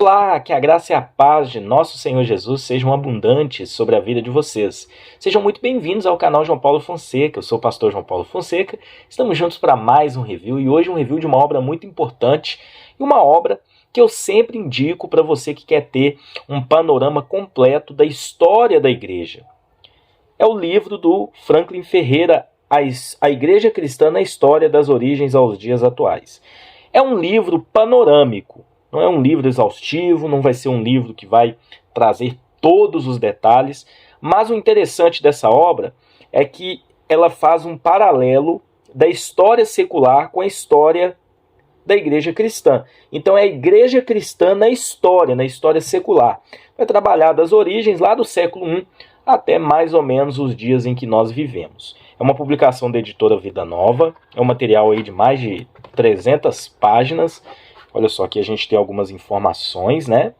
Olá, que a graça e a paz de nosso Senhor Jesus sejam abundantes sobre a vida de vocês. Sejam muito bem-vindos ao canal João Paulo Fonseca. Eu sou o pastor João Paulo Fonseca. Estamos juntos para mais um review e hoje um review de uma obra muito importante e uma obra que eu sempre indico para você que quer ter um panorama completo da história da igreja. É o livro do Franklin Ferreira, A Igreja Cristã na História das Origens aos Dias Atuais. É um livro panorâmico. Não é um livro exaustivo, não vai ser um livro que vai trazer todos os detalhes, mas o interessante dessa obra é que ela faz um paralelo da história secular com a história da igreja cristã. Então é a igreja cristã na história secular. Vai trabalhar das origens lá do século I até mais ou menos os dias em que nós vivemos. É uma publicação da editora Vida Nova, é um material aí de mais de 300 páginas. Olha só, aqui a gente tem algumas informações, né?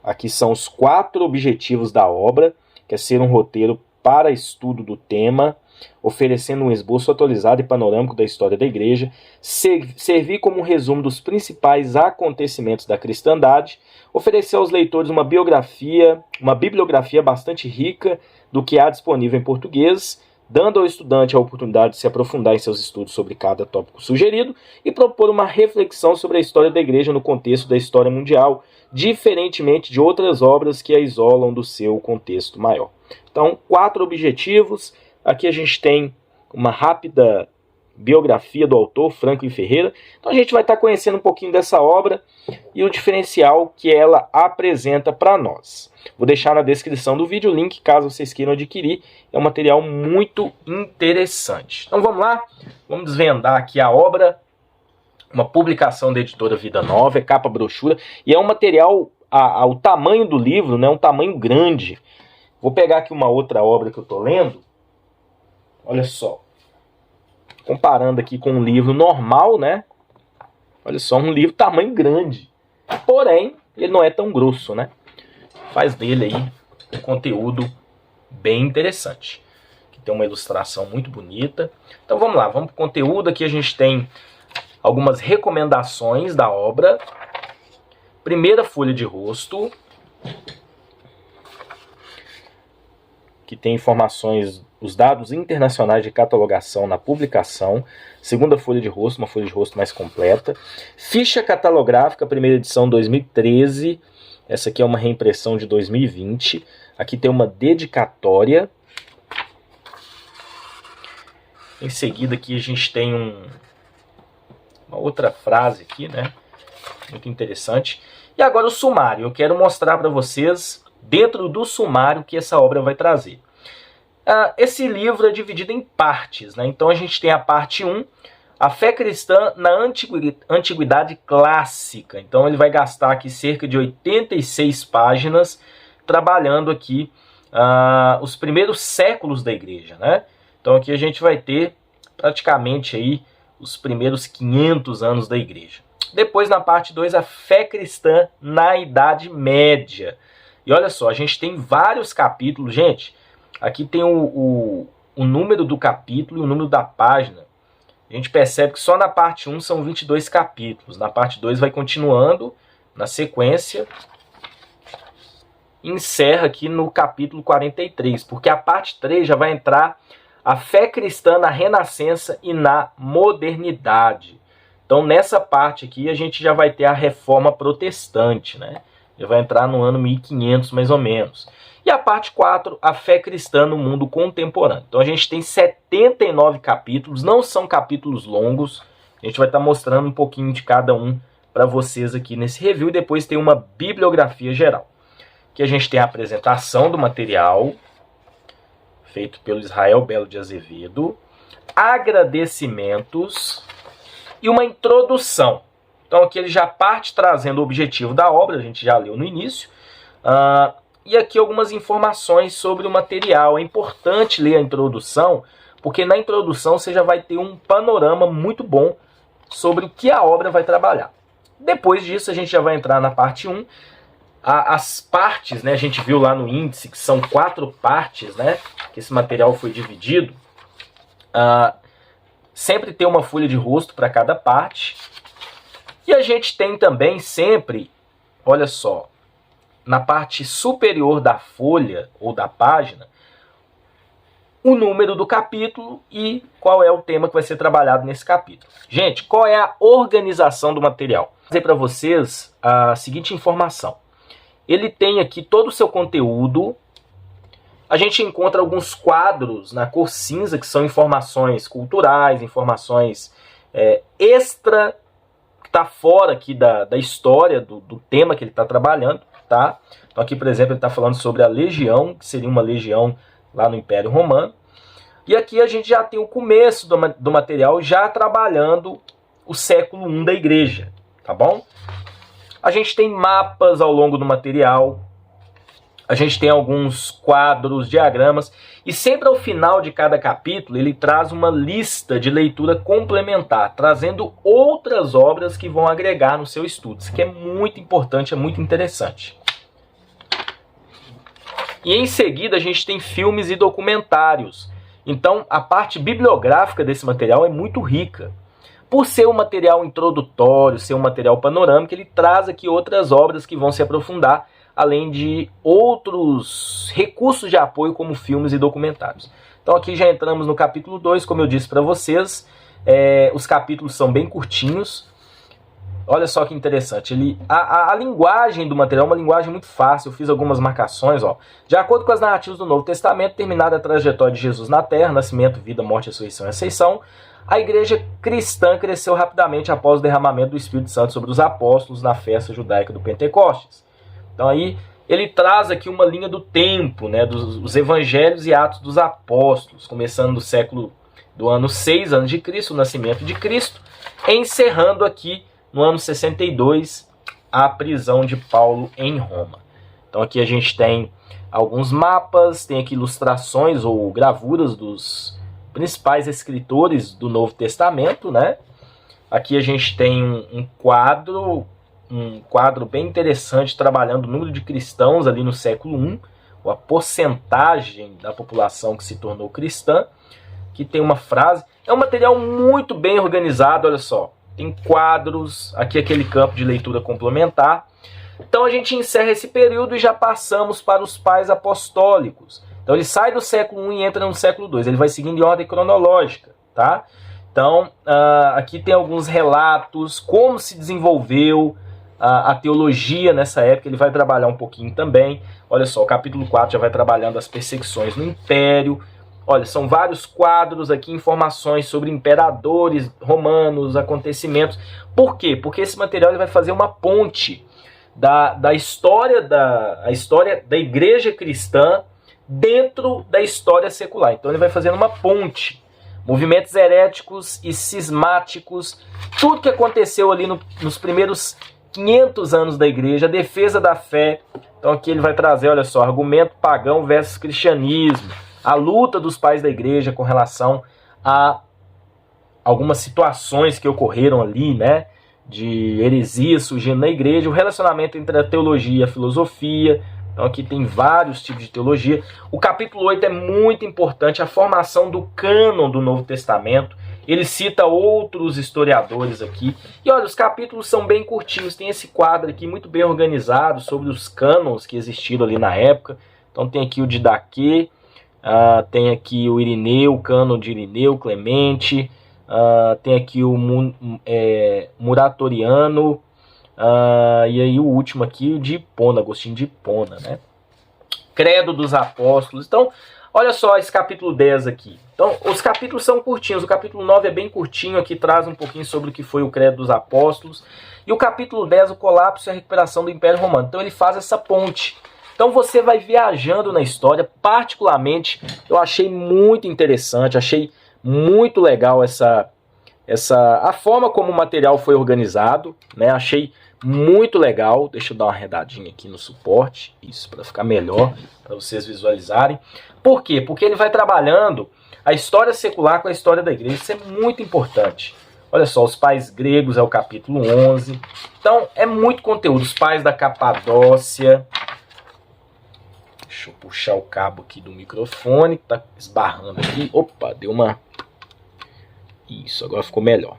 Aqui são os 4 objetivos da obra, que é ser um roteiro para estudo do tema, oferecendo um esboço atualizado e panorâmico da história da igreja, servir como um resumo dos principais acontecimentos da cristandade, oferecer aos leitores uma bibliografia bastante rica do que há disponível em português, dando ao estudante a oportunidade de se aprofundar em seus estudos sobre cada tópico sugerido e propor uma reflexão sobre a história da igreja no contexto da história mundial, diferentemente de outras obras que a isolam do seu contexto maior. Então, 4 objetivos. Aqui a gente tem uma rápida biografia do autor, Franklin Ferreira. Então a gente vai estar conhecendo um pouquinho dessa obra e o diferencial que ela apresenta para nós. Vou deixar na descrição do vídeo o link caso vocês queiram adquirir. É um material muito interessante. Então vamos lá, vamos desvendar aqui a obra. Uma publicação da editora Vida Nova, é capa brochura. E é um material, o tamanho do livro, né, um tamanho grande. Vou pegar aqui uma outra obra que eu estou lendo. Olha só. Comparando aqui com um livro normal, né? Olha só, um livro tamanho grande. Porém, ele não é tão grosso, né? Faz dele aí um conteúdo bem interessante. Aqui tem uma ilustração muito bonita. Então vamos lá, vamos para o conteúdo. Aqui a gente tem algumas recomendações da obra. Primeira folha de rosto, que tem informações, os dados internacionais de catalogação na publicação. Segunda folha de rosto, uma folha de rosto mais completa. Ficha catalográfica, primeira edição 2013. Essa aqui é uma reimpressão de 2020. Aqui tem uma dedicatória. Em seguida aqui a gente tem uma outra frase aqui, né? Muito interessante. E agora o sumário. Eu quero mostrar para vocês, dentro do sumário, que essa obra vai trazer. Esse livro é dividido em partes, né? Então a gente tem a parte 1, a fé cristã na antiguidade clássica. Então ele vai gastar aqui cerca de 86 páginas trabalhando aqui os primeiros séculos da igreja, né? Então aqui a gente vai ter praticamente aí os primeiros 500 anos da igreja. Depois na parte 2, a fé cristã na Idade Média. E olha só, a gente tem vários capítulos, gente. Aqui tem o número do capítulo e o número da página. A gente percebe que só na parte 1 são 22 capítulos. Na parte 2 vai continuando na sequência. E encerra aqui no capítulo 43. Porque a parte 3 já vai entrar a fé cristã na Renascença e na modernidade. Então nessa parte aqui a gente já vai ter a reforma protestante, né? Ele vai entrar no ano 1500 mais ou menos. E a parte 4, a fé cristã no mundo contemporâneo. Então a gente tem 79 capítulos, não são capítulos longos. A gente vai estar mostrando um pouquinho de cada um para vocês aqui nesse review. E depois tem uma bibliografia geral. Aqui a gente tem a apresentação do material, feito pelo Israel Belo de Azevedo. Agradecimentos e uma introdução. Então aqui ele já parte trazendo o objetivo da obra, a gente já leu no início. E aqui algumas informações sobre o material. É importante ler a introdução, porque na introdução você já vai ter um panorama muito bom sobre o que a obra vai trabalhar. Depois disso a gente já vai entrar na parte 1. As partes, né, a gente viu lá no índice que são 4 partes, né, que esse material foi dividido. Sempre tem uma folha de rosto para cada parte. E a gente tem também sempre olha só, na parte superior da folha ou da página, o número do capítulo e qual é o tema que vai ser trabalhado nesse capítulo. Gente, qual é a organização do material? Vou dizer para vocês a seguinte informação. Ele tem aqui todo o seu conteúdo. A gente encontra alguns quadros na cor cinza, que são informações culturais, informações extra, que está fora aqui da história, do tema que ele está trabalhando. Tá? Então aqui, por exemplo, ele está falando sobre a legião, que seria uma legião lá no Império Romano. E aqui a gente já tem o começo do material, já trabalhando o século I da igreja, tá bom? A gente tem mapas ao longo do material, a gente tem alguns quadros, diagramas, e sempre ao final de cada capítulo ele traz uma lista de leitura complementar, trazendo outras obras que vão agregar no seu estudo. Isso aqui é muito importante, é muito interessante. E em seguida a gente tem filmes e documentários. Então a parte bibliográfica desse material é muito rica. Por ser um material introdutório, ser um material panorâmico, ele traz aqui outras obras que vão se aprofundar, além de outros recursos de apoio como filmes e documentários. Então aqui já entramos no capítulo 2, como eu disse para vocês. Os capítulos são bem curtinhos. Olha só que interessante, a linguagem do material é uma linguagem muito fácil. Eu fiz algumas marcações. Ó. De acordo com as narrativas do Novo Testamento, terminada a trajetória de Jesus na Terra, nascimento, vida, morte, ressurreição e ascensão, a igreja cristã cresceu rapidamente após o derramamento do Espírito Santo sobre os apóstolos na festa judaica do Pentecostes. Então aí ele traz aqui uma linha do tempo, né, dos evangelhos e atos dos apóstolos, começando do ano 6 a.C., o nascimento de Cristo, encerrando aqui no ano 62, a prisão de Paulo em Roma. Então aqui a gente tem alguns mapas, tem aqui ilustrações ou gravuras dos principais escritores do Novo Testamento, né? Aqui a gente tem um quadro bem interessante trabalhando o número de cristãos ali no século I, a porcentagem da população que se tornou cristã. Aqui tem uma frase, é um material muito bem organizado, olha só. Tem quadros, aqui aquele campo de leitura complementar. Então a gente encerra esse período e já passamos para os pais apostólicos. Então ele sai do século I e entra no século II. Ele vai seguindo em ordem cronológica, tá? Então aqui tem alguns relatos, como se desenvolveu a teologia nessa época. Ele vai trabalhar um pouquinho também. Olha só, o capítulo 4 já vai trabalhando as perseguições no Império. Olha, são vários quadros aqui, informações sobre imperadores romanos, acontecimentos. Por quê? Porque esse material ele vai fazer uma ponte da história da igreja cristã dentro da história secular. Então ele vai fazendo uma ponte. Movimentos heréticos e cismáticos, tudo que aconteceu ali nos primeiros 500 anos da igreja, a defesa da fé. Então aqui ele vai trazer, olha só, argumento pagão versus cristianismo. A luta dos pais da igreja com relação a algumas situações que ocorreram ali, né, de heresia surgindo na igreja, o relacionamento entre a teologia e a filosofia. Então aqui tem vários tipos de teologia. O capítulo 8 é muito importante, a formação do cânon do Novo Testamento. Ele cita outros historiadores aqui. E olha, os capítulos são bem curtinhos. Tem esse quadro aqui muito bem organizado sobre os cânons que existiram ali na época. Então tem aqui o Didaquê, tem aqui o Irineu, o cânon de Irineu, Clemente, tem aqui o Muratoriano, e aí o último aqui, o de Hipona, Agostinho de Hipona, né? Credo dos Apóstolos. Então, olha só esse capítulo 10 aqui. Então, os capítulos são curtinhos. O capítulo 9 é bem curtinho, aqui traz um pouquinho sobre o que foi o Credo dos Apóstolos. E o capítulo 10, o colapso e a recuperação do Império Romano. Então, ele faz essa ponte. Então você vai viajando na história. Particularmente, eu achei muito interessante, achei muito legal a forma como o material foi organizado, né? Achei muito legal. Deixa eu dar uma arredadinha aqui no suporte, isso, para ficar melhor, para vocês visualizarem. Por quê? Porque ele vai trabalhando a história secular com a história da igreja. Isso é muito importante. Olha só, os pais gregos é o capítulo 11. Então, é muito conteúdo. Os pais da Capadócia. Deixa eu puxar o cabo aqui do microfone, que tá esbarrando aqui. Opa, deu uma... Isso, agora ficou melhor.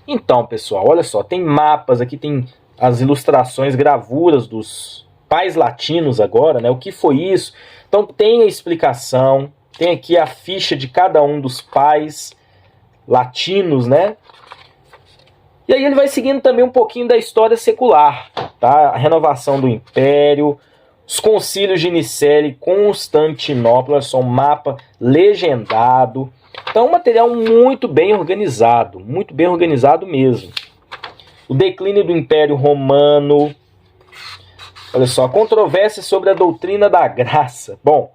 Então, pessoal, olha só, tem mapas aqui, tem as ilustrações, gravuras dos pais latinos agora, né? O que foi isso? Então tem a explicação, tem aqui a ficha de cada um dos pais latinos, né? E aí ele vai seguindo também um pouquinho da história secular, tá? A renovação do Império, os concílios de Nicéia e Constantinopla, são um mapa legendado. Então, um material muito bem organizado mesmo. O declínio do Império Romano. Olha só, controvérsia sobre a doutrina da graça. Bom,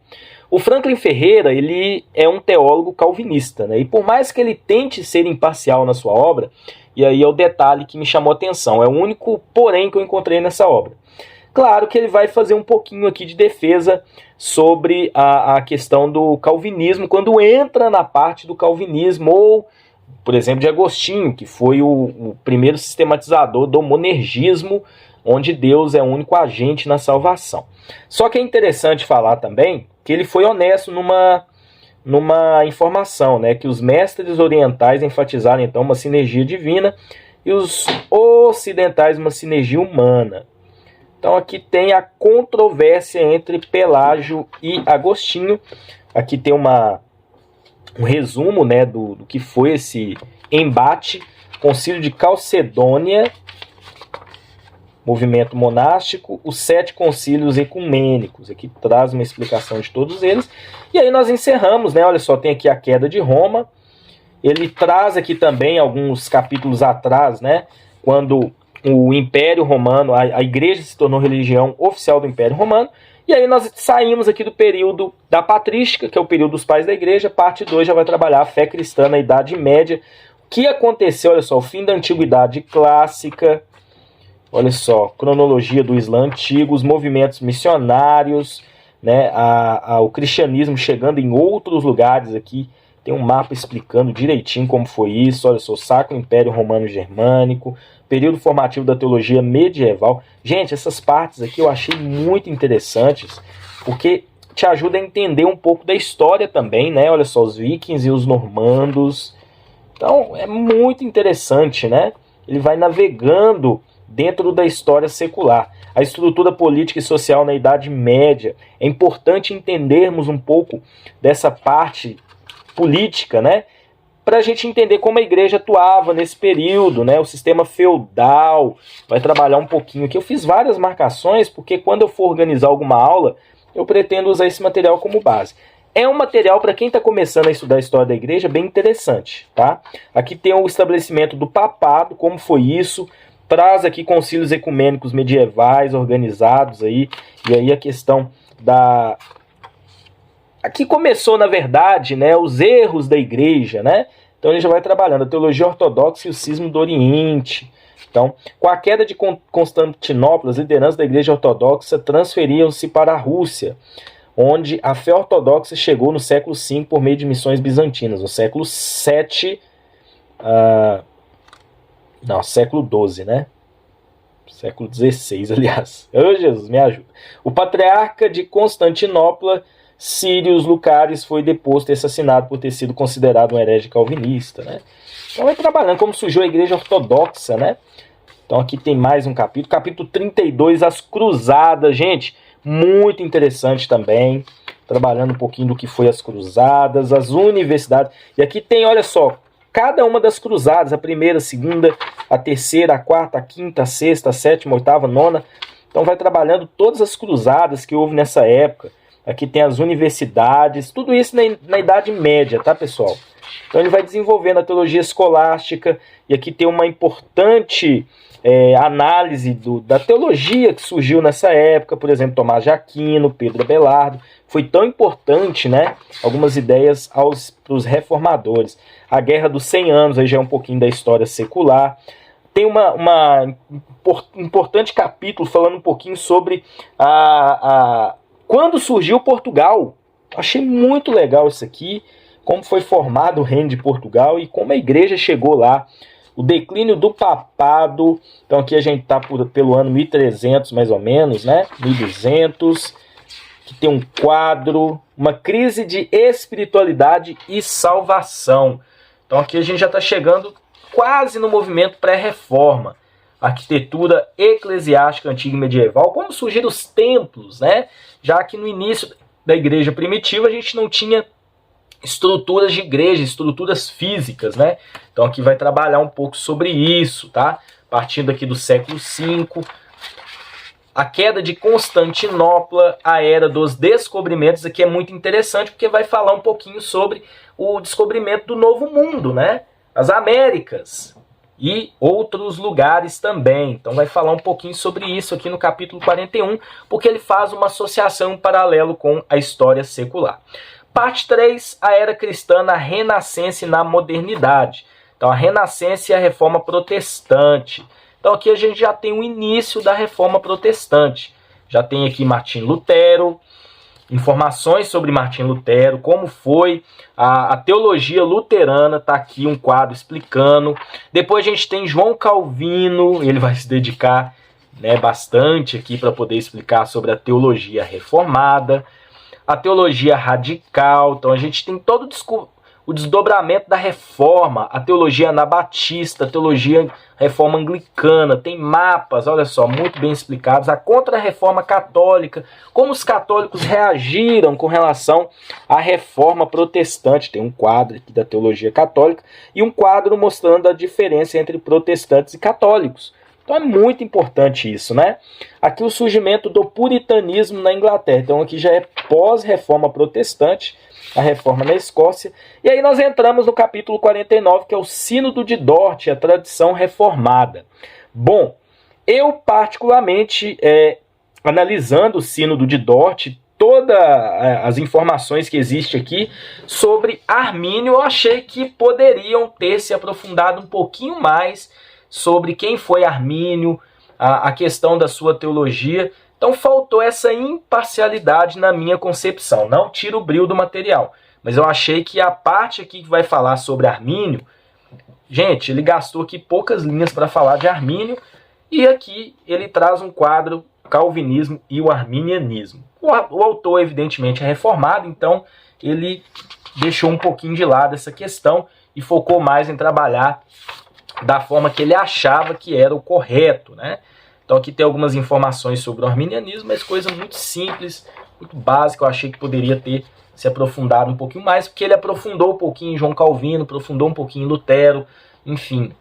o Franklin Ferreira, ele é um teólogo calvinista, né? E por mais que ele tente ser imparcial na sua obra, e aí é o detalhe que me chamou a atenção, é o único porém que eu encontrei nessa obra. Claro que ele vai fazer um pouquinho aqui de defesa sobre a questão do calvinismo, quando entra na parte do calvinismo, ou, por exemplo, de Agostinho, que foi o primeiro sistematizador do monergismo, onde Deus é o único agente na salvação. Só que é interessante falar também que ele foi honesto numa informação, né, que os mestres orientais enfatizaram então uma sinergia divina e os ocidentais uma sinergia humana. Então aqui tem a controvérsia entre Pelágio e Agostinho. Aqui tem um resumo, né, do que foi esse embate. Concílio de Calcedônia, movimento monástico, os 7 concílios ecumênicos. Aqui traz uma explicação de todos eles. E aí nós encerramos, né? Olha só, tem aqui a queda de Roma. Ele traz aqui também alguns capítulos atrás, né? Quando o Império Romano, a igreja se tornou religião oficial do Império Romano. E aí nós saímos aqui do período da patrística, que é o período dos pais da igreja. Parte 2 já vai trabalhar a fé cristã na Idade Média. O que aconteceu, olha só, o fim da Antiguidade Clássica. Olha só, cronologia do Islã antigo, os movimentos missionários, né, o cristianismo chegando em outros lugares aqui. Tem um mapa explicando direitinho como foi isso. Olha só, o Sacro Império Romano Germânico, período formativo da teologia medieval. Gente, essas partes aqui eu achei muito interessantes, porque te ajuda a entender um pouco da história também, né? Olha só, os vikings e os normandos. Então, é muito interessante, né? Ele vai navegando dentro da história secular. A estrutura política e social na Idade Média. É importante entendermos um pouco dessa parte política, né? Para a gente entender como a igreja atuava nesse período, né? O sistema feudal. Vai trabalhar um pouquinho aqui. Eu fiz várias marcações, porque quando eu for organizar alguma aula, eu pretendo usar esse material como base. É um material para quem está começando a estudar a história da igreja bem interessante, tá? Aqui tem o estabelecimento do papado, como foi isso. Traz aqui concílios ecumênicos medievais organizados aí, e aí a questão da... Aqui começou, na verdade, né, os erros da igreja, né? Então ele já vai trabalhando a teologia ortodoxa e o cisma do Oriente. Então, com a queda de Constantinopla, as lideranças da igreja ortodoxa transferiam-se para a Rússia, onde a fé ortodoxa chegou no século V por meio de missões bizantinas. No século VII... Não, século XII, né? Século XVI, aliás. Ô, Jesus, me ajuda. O patriarca de Constantinopla, Sírios Lucares, foi deposto e assassinado por ter sido considerado um herege calvinista, né? Então vai trabalhando como surgiu a igreja ortodoxa, né? Então aqui tem mais um capítulo. Capítulo 32, as cruzadas. Gente, muito interessante também. Trabalhando um pouquinho do que foi as cruzadas, as universidades. E aqui tem, olha só, cada uma das cruzadas, a primeira, a segunda, a terceira, a quarta, a quinta, a sexta, a sétima, a oitava, a nona. Então vai trabalhando todas as cruzadas que houve nessa época. Aqui tem as universidades, tudo isso na Idade Média, tá, pessoal? Então ele vai desenvolvendo a teologia escolástica, e aqui tem uma importante análise da teologia que surgiu nessa época, por exemplo, Tomás de Aquino, Pedro Abelardo. Foi tão importante, né? Algumas ideias para os reformadores. A Guerra dos 100 Anos, aí já é um pouquinho da história secular. Tem uma importante capítulo falando um pouquinho sobre quando surgiu Portugal. Achei muito legal isso aqui, como foi formado o reino de Portugal e como a igreja chegou lá. O declínio do papado. Então aqui a gente está pelo ano 1300 mais ou menos, né? 1200. Que tem um quadro, uma crise de espiritualidade e salvação. Então aqui a gente já está chegando quase no movimento pré-reforma. arquitetura eclesiástica antiga e medieval, como surgiram os templos, né? Já que no início da igreja primitiva a gente não tinha estruturas de igreja, estruturas físicas, né? Então aqui vai trabalhar um pouco sobre isso, tá? Partindo aqui do século V, a queda de Constantinopla, a era dos descobrimentos, aqui é muito interessante porque vai falar um pouquinho sobre o descobrimento do Novo Mundo, né? As Américas e outros lugares também. Então vai falar um pouquinho sobre isso aqui no capítulo 41, porque ele faz uma associação em paralelo com a história secular. Parte 3, a era cristã na Renascença e na modernidade. Então a Renascença e a Reforma Protestante. Então aqui a gente já tem o início da Reforma Protestante. Já tem aqui Martim Lutero, informações sobre Martim Lutero, como foi a teologia luterana, está aqui um quadro explicando. Depois a gente tem João Calvino, ele vai se dedicar, né, bastante aqui para poder explicar sobre a teologia reformada, a teologia radical. Então a gente tem todo o desdobramento da reforma, a teologia anabatista, a teologia reforma anglicana, tem mapas, olha só, muito bem explicados, a contra-reforma católica, como os católicos reagiram com relação à reforma protestante. Tem um quadro aqui da teologia católica e um quadro mostrando a diferença entre protestantes e católicos. Então é muito importante isso, né? Aqui o surgimento do puritanismo na Inglaterra. Então aqui já é pós-reforma protestante, a reforma na Escócia. E aí nós entramos no capítulo 49, que é o Sínodo de Dort, a tradição reformada. Bom, eu particularmente, analisando o Sínodo de Dort, todas as informações que existem aqui sobre Armínio, eu achei que poderiam ter se aprofundado um pouquinho mais sobre quem foi Armínio, a questão da sua teologia. Então faltou essa imparcialidade na minha concepção. Não tira o brilho do material, mas eu achei que a parte aqui que vai falar sobre Armínio, gente, ele gastou aqui poucas linhas para falar de Armínio, e aqui ele traz um quadro, Calvinismo e o Arminianismo. O autor, evidentemente, é reformado, então ele deixou um pouquinho de lado essa questão e focou mais em trabalhar da forma que ele achava que era o correto, né? Então aqui tem algumas informações sobre o arminianismo, mas coisa muito simples, muito básica. Eu achei que poderia ter se aprofundado um pouquinho mais, porque ele aprofundou um pouquinho em João Calvino, aprofundou um pouquinho em Lutero, enfim.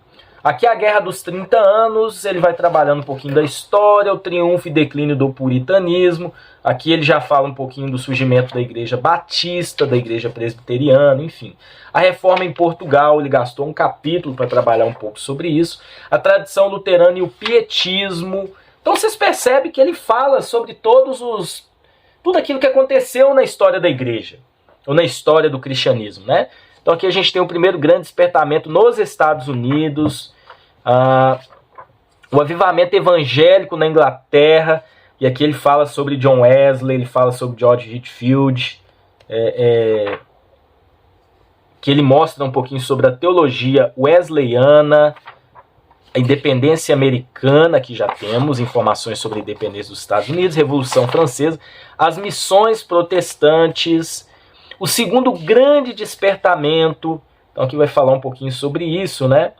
Aqui a Guerra dos 30 Anos, ele vai trabalhando um pouquinho da história, o triunfo e declínio do puritanismo. Aqui ele já fala um pouquinho do surgimento da igreja batista, da igreja presbiteriana, enfim. A reforma em Portugal, ele gastou um capítulo para trabalhar um pouco sobre isso. A tradição luterana e o pietismo. Então vocês percebem que ele fala sobre tudo aquilo que aconteceu na história da igreja, ou na história do cristianismo, né? Então aqui a gente tem o primeiro grande despertamento nos Estados Unidos, o avivamento evangélico na Inglaterra, e aqui ele fala sobre John Wesley, ele fala sobre George Whitefield, que ele mostra um pouquinho sobre a teologia wesleyana, a independência americana, que já temos informações sobre a independência dos Estados Unidos, Revolução Francesa, as missões protestantes, o segundo grande despertamento. Então aqui vai falar um pouquinho sobre isso, né?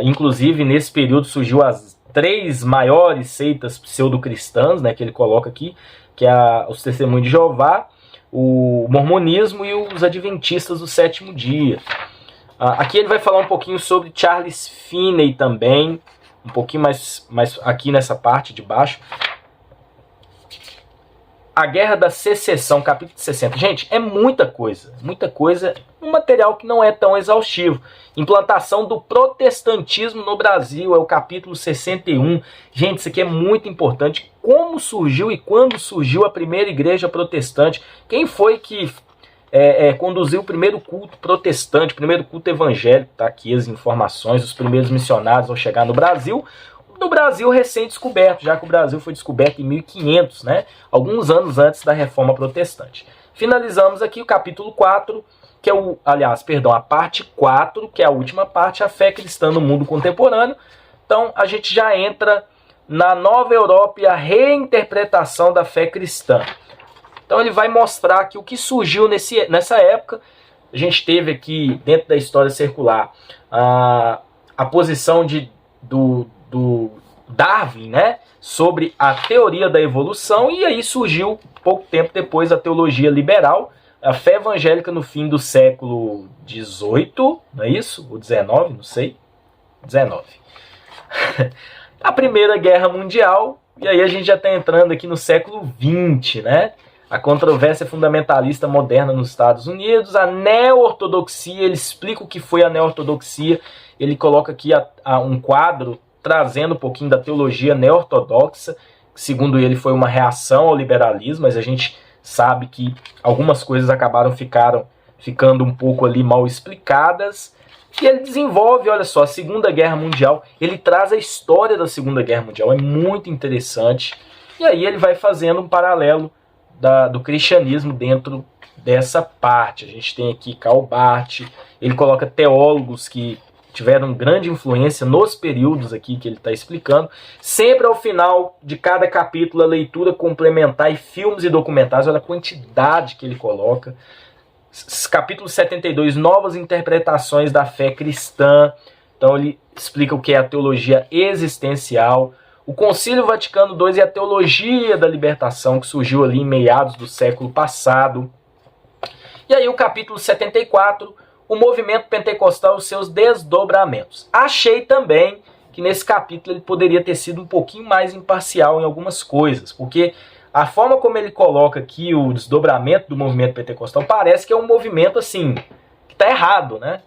Inclusive nesse período surgiu as 3 maiores seitas pseudo-cristãs, né, que ele coloca aqui, que é os Testemunhos de Jeová, o mormonismo e os adventistas do sétimo dia. Aqui ele vai falar um pouquinho sobre Charles Finney também, um pouquinho mais aqui nessa parte de baixo. A Guerra da Secessão, capítulo 60. Gente, é muita coisa, um material que não é tão exaustivo. Implantação do protestantismo no Brasil, é o capítulo 61. Gente, isso aqui é muito importante. Como surgiu e quando surgiu a primeira igreja protestante? Quem foi que conduziu o primeiro culto protestante, o primeiro culto evangélico? Tá aqui as informações, os primeiros missionários ao chegar no Brasil. No Brasil recém-descoberto, já que o Brasil foi descoberto em 1500, né? Alguns anos antes da Reforma Protestante. Finalizamos aqui o capítulo 4, que é a parte 4, que é a última parte, a fé cristã no mundo contemporâneo. Então a gente já entra na Nova Europa e a reinterpretação da fé cristã. Então ele vai mostrar que o que surgiu nessa época, a gente teve aqui dentro da história circular a posição de do Darwin, né, sobre a teoria da evolução, e aí surgiu, pouco tempo depois, a teologia liberal, a fé evangélica no fim do século XVIII, não é isso? Ou XIX, não sei. XIX. A Primeira Guerra Mundial, e aí a gente já está entrando aqui no século XX, né? A controvérsia fundamentalista moderna nos Estados Unidos, a neo-ortodoxia, ele explica o que foi a neo-ortodoxia, ele coloca aqui um quadro trazendo um pouquinho da teologia neo-ortodoxa, que segundo ele foi uma reação ao liberalismo, mas a gente sabe que algumas coisas ficando um pouco ali mal explicadas. E ele desenvolve, olha só, a Segunda Guerra Mundial, ele traz a história da Segunda Guerra Mundial, é muito interessante. E aí ele vai fazendo um paralelo do cristianismo dentro dessa parte. A gente tem aqui Karl Barth, ele coloca teólogos que tiveram grande influência nos períodos aqui que ele está explicando. Sempre ao final de cada capítulo, a leitura complementar e filmes e documentários, olha a quantidade que ele coloca. Capítulo 72, novas interpretações da fé cristã. Então ele explica o que é a teologia existencial. O Concílio Vaticano II e a teologia da libertação, que surgiu ali em meados do século passado. E aí o capítulo 74, o movimento pentecostal e os seus desdobramentos. Achei também que nesse capítulo ele poderia ter sido um pouquinho mais imparcial em algumas coisas, porque a forma como ele coloca aqui o desdobramento do movimento pentecostal parece que é um movimento assim, que está errado, né?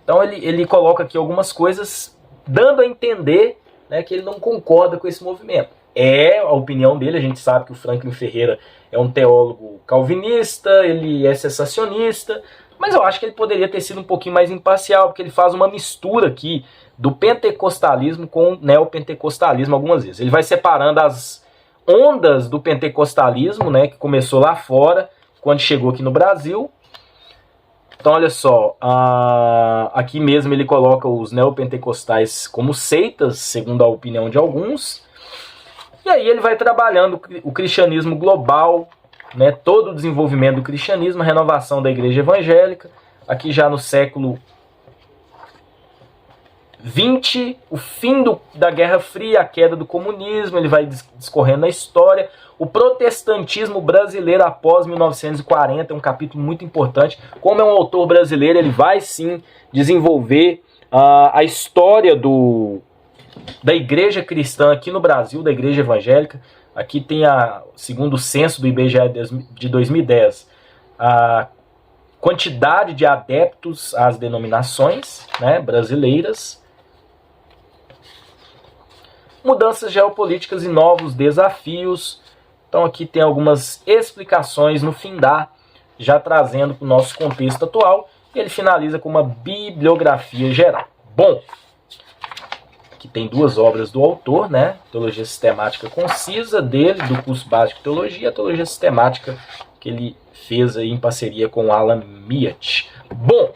Então ele coloca aqui algumas coisas dando a entender, né, que ele não concorda com esse movimento. É a opinião dele, a gente sabe que o Franklin Ferreira é um teólogo calvinista, ele é cessacionista, mas eu acho que ele poderia ter sido um pouquinho mais imparcial, porque ele faz uma mistura aqui do pentecostalismo com o neopentecostalismo algumas vezes. Ele vai separando as ondas do pentecostalismo, né, que começou lá fora, quando chegou aqui no Brasil. Então, olha só, aqui mesmo ele coloca os neopentecostais como seitas, segundo a opinião de alguns. E aí ele vai trabalhando o cristianismo global, né, todo o desenvolvimento do cristianismo, a renovação da igreja evangélica. Aqui já no século XX, o fim da Guerra Fria, a queda do comunismo, ele vai discorrendo a história. O protestantismo brasileiro após 1940 é um capítulo muito importante. Como é um autor brasileiro, ele vai sim desenvolver a história da igreja cristã aqui no Brasil, da igreja evangélica. Aqui tem, segundo o censo do IBGE de 2010, a quantidade de adeptos às denominações, né, brasileiras. Mudanças geopolíticas e novos desafios. Então aqui tem algumas explicações no findar, já trazendo para o nosso contexto atual. E ele finaliza com uma bibliografia geral. Bom, aqui tem duas obras do autor, né? Teologia Sistemática Concisa, dele, do curso básico de Teologia, a Teologia Sistemática que ele fez aí em parceria com Alan Miat. Bom,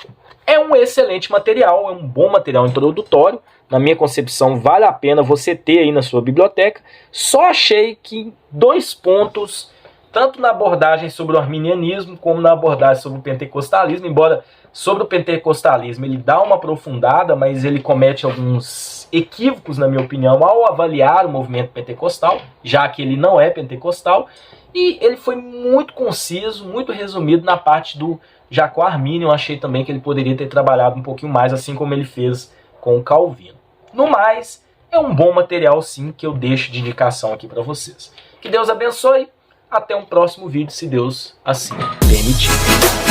é um excelente material, é um bom material introdutório. Na minha concepção, vale a pena você ter aí na sua biblioteca. Só achei que 2 pontos, tanto na abordagem sobre o arminianismo, como na abordagem sobre o pentecostalismo, embora sobre o pentecostalismo ele dá uma aprofundada, mas ele comete alguns equívocos, na minha opinião, ao avaliar o movimento pentecostal, já que ele não é pentecostal, e ele foi muito conciso, muito resumido na parte do Jacó Armínio. Eu achei também que ele poderia ter trabalhado um pouquinho mais, assim como ele fez com o Calvino. No mais, é um bom material sim, que eu deixo de indicação aqui para vocês. Que Deus abençoe, até um próximo vídeo, se Deus assim permitir.